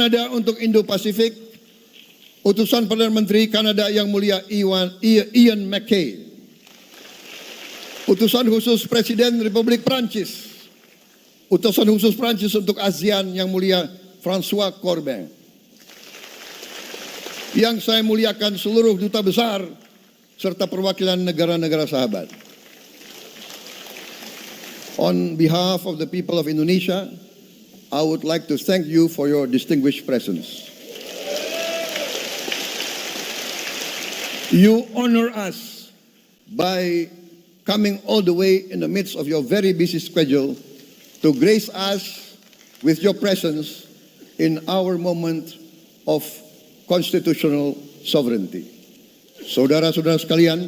Kanada untuk Indo-Pasifik, utusan Perdana Menteri Kanada Yang Mulia Ian MacKay, utusan khusus Presiden Republik Prancis, utusan khusus Prancis untuk ASEAN Yang Mulia François Corbin, yang saya muliakan seluruh duta besar serta perwakilan negara-negara sahabat. On behalf of the people of Indonesia, I would like to thank you for your distinguished presence. You honor us by coming all the way in the midst of your very busy schedule to grace us with your presence in our moment of constitutional sovereignty. Saudara-saudara sekalian,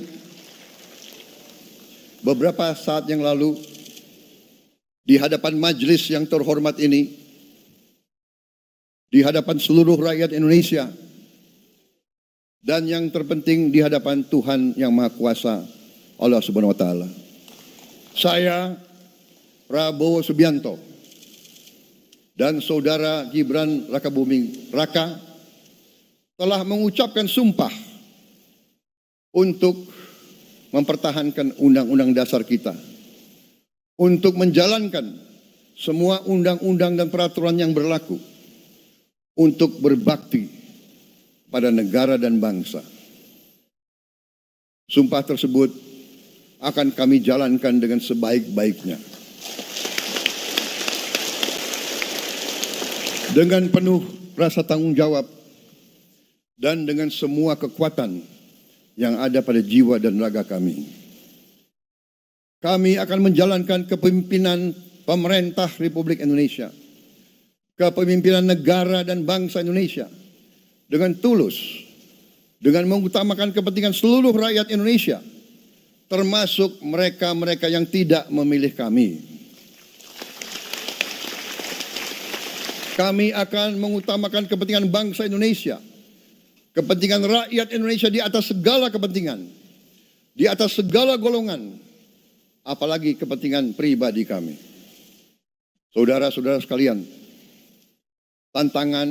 beberapa saat yang lalu di hadapan majelis yang terhormat ini, di hadapan seluruh rakyat Indonesia, dan yang terpenting di hadapan Tuhan Yang Maha Kuasa, Allah Subhanahu wa Ta'ala, saya Prabowo Subianto dan saudara Gibran Rakabuming Raka telah mengucapkan sumpah untuk mempertahankan undang-undang dasar kita, untuk menjalankan semua undang-undang dan peraturan yang berlaku, untuk berbakti pada negara dan bangsa. Sumpah tersebut akan kami jalankan dengan sebaik-baiknya, dengan penuh rasa tanggung jawab dan dengan semua kekuatan yang ada pada jiwa dan raga kami. Kami akan menjalankan kepemimpinan pemerintah Republik Indonesia, kepemimpinan negara dan bangsa Indonesia dengan tulus, dengan mengutamakan kepentingan seluruh rakyat Indonesia, termasuk mereka-mereka yang tidak memilih kami. Kami akan mengutamakan kepentingan bangsa Indonesia, kepentingan rakyat Indonesia di atas segala kepentingan, di atas segala golongan, apalagi kepentingan pribadi kami. Saudara-saudara sekalian, tantangan,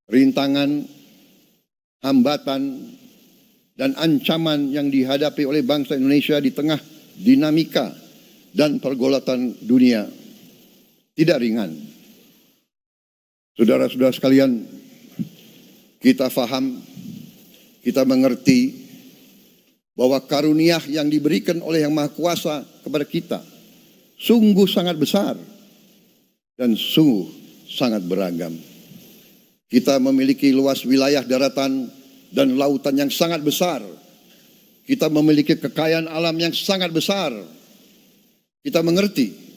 rintangan, hambatan, dan ancaman yang dihadapi oleh bangsa Indonesia di tengah dinamika dan pergolatan dunia tidak ringan. Saudara-saudara sekalian, kita faham, kita mengerti bahwa karunia yang diberikan oleh Yang Maha Kuasa kepada kita sungguh sangat besar dan sungguh sangat beragam. Kita memiliki luas wilayah daratan dan lautan yang sangat besar. Kita memiliki kekayaan alam yang sangat besar. Kita mengerti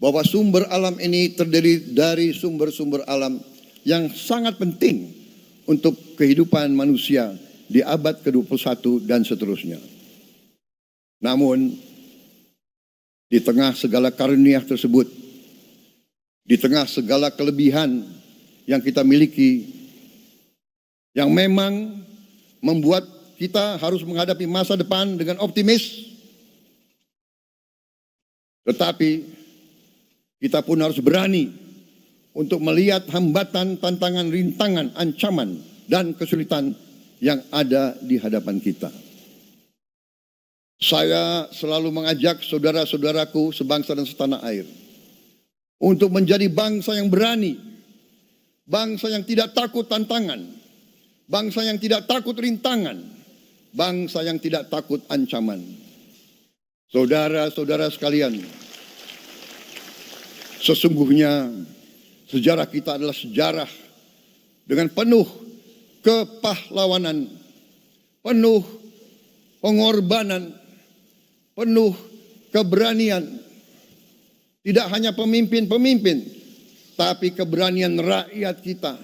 bahwa sumber alam ini terdiri dari sumber-sumber alam yang sangat penting untuk kehidupan manusia di abad ke-21 dan seterusnya. Namun, di tengah segala karunia tersebut, di tengah segala kelebihan yang kita miliki, yang memang membuat kita harus menghadapi masa depan dengan optimis, tetapi kita pun harus berani untuk melihat hambatan, tantangan, rintangan, ancaman, dan kesulitan yang ada di hadapan kita. Saya selalu mengajak saudara-saudaraku sebangsa dan setanah air untuk menjadi bangsa yang berani, bangsa yang tidak takut tantangan, bangsa yang tidak takut rintangan, bangsa yang tidak takut ancaman. Saudara-saudara sekalian, sesungguhnya sejarah kita adalah sejarah dengan penuh kepahlawanan, penuh pengorbanan, penuh keberanian. Tidak hanya pemimpin-pemimpin, tapi keberanian rakyat kita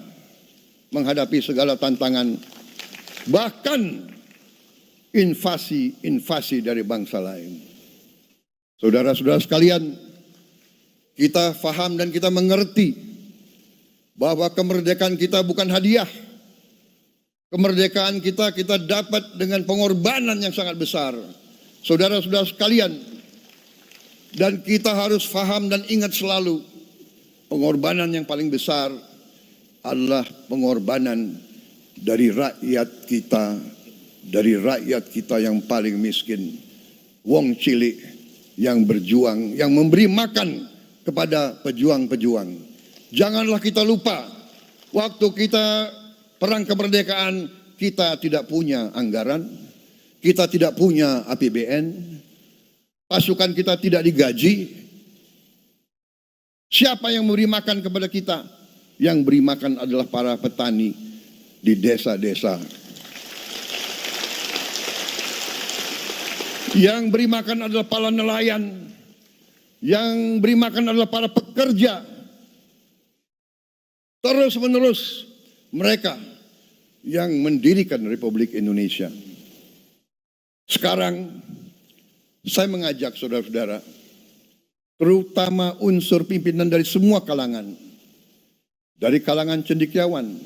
menghadapi segala tantangan, bahkan invasi-invasi dari bangsa lain. Saudara-saudara sekalian, kita faham dan kita mengerti bahwa kemerdekaan kita bukan hadiah. Kemerdekaan kita dapat dengan pengorbanan yang sangat besar. Saudara-saudara sekalian, dan kita harus faham dan ingat selalu pengorbanan yang paling besar adalah pengorbanan dari rakyat kita yang paling miskin, wong cilik yang berjuang, yang memberi makan kepada pejuang-pejuang. Janganlah kita lupa, waktu kita perang kemerdekaan, kita tidak punya anggaran, kita tidak punya APBN, pasukan kita tidak digaji. Siapa yang memberi makan kepada kita? Yang beri makan adalah para petani di desa-desa. Yang beri makan adalah para nelayan. Yang beri makan adalah para pekerja. Terus-menerus mereka yang mendirikan Republik Indonesia. Sekarang saya mengajak saudara-saudara, terutama unsur pimpinan dari semua kalangan, dari kalangan cendekiawan,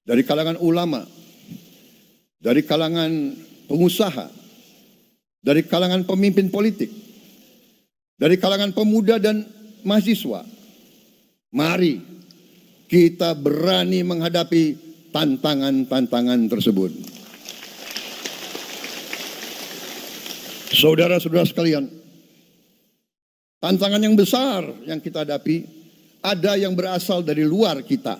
dari kalangan ulama, dari kalangan pengusaha, dari kalangan pemimpin politik, dari kalangan pemuda dan mahasiswa. Mari kita berani menghadapi tantangan-tantangan tersebut. Saudara-saudara sekalian, tantangan yang besar yang kita hadapi ada yang berasal dari luar kita.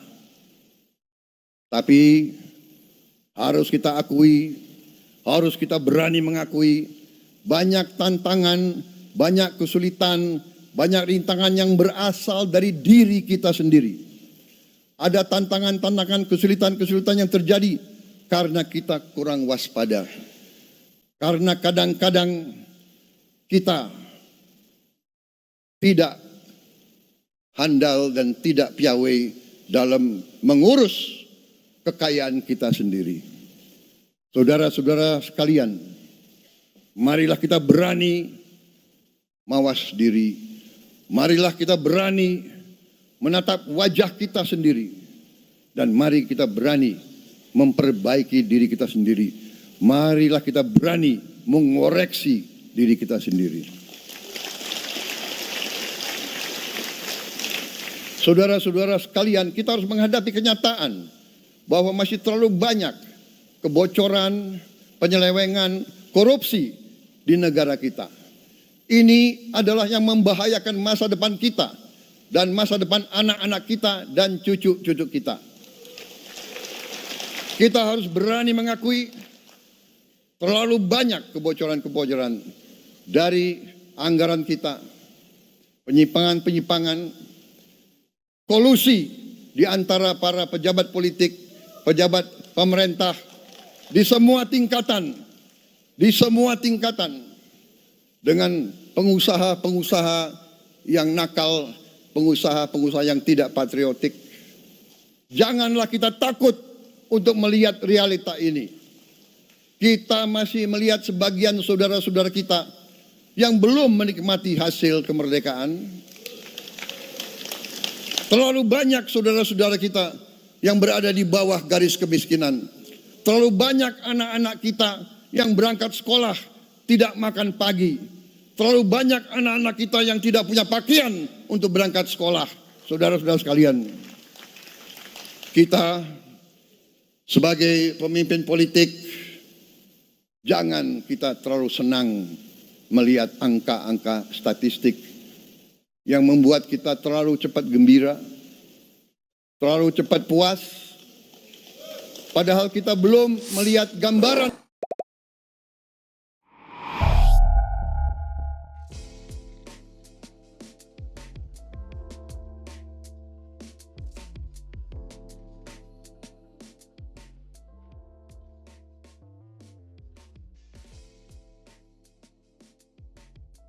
Tapi harus kita akui, harus kita berani mengakui, banyak tantangan, banyak kesulitan, banyak rintangan yang berasal dari diri kita sendiri. Ada tantangan-tantangan, kesulitan-kesulitan yang terjadi karena kita kurang waspada. Karena kadang-kadang kita tidak handal dan tidak piawai dalam mengurus kekayaan kita sendiri. Saudara-saudara sekalian, marilah kita berani mawas diri. Marilah kita berani menatap wajah kita sendiri. Dan mari kita berani memperbaiki diri kita sendiri. Marilah kita berani mengoreksi diri kita sendiri. Saudara-saudara sekalian, kita harus menghadapi kenyataan bahwa masih terlalu banyak kebocoran, penyelewengan, korupsi di negara kita. Ini adalah yang membahayakan masa depan kita dan masa depan anak-anak kita dan cucu-cucu kita. Kita harus berani mengakui terlalu banyak kebocoran-kebocoran dari anggaran kita, penyimpangan-penyimpangan, kolusi di antara para pejabat politik, pejabat pemerintah di semua tingkatan, dengan pengusaha-pengusaha yang nakal, pengusaha-pengusaha yang tidak patriotik. Janganlah kita takut untuk melihat realita ini. Kita masih melihat sebagian saudara-saudara kita yang belum menikmati hasil kemerdekaan. Terlalu banyak saudara-saudara kita yang berada di bawah garis kemiskinan. Terlalu banyak anak-anak kita yang berangkat sekolah tidak makan pagi. Terlalu banyak anak-anak kita yang tidak punya pakaian untuk berangkat sekolah. Saudara-saudara sekalian, kita sebagai pemimpin politik, jangan kita terlalu senang melihat angka-angka statistik yang membuat kita terlalu cepat gembira, terlalu cepat puas. Padahal kita belum melihat gambaran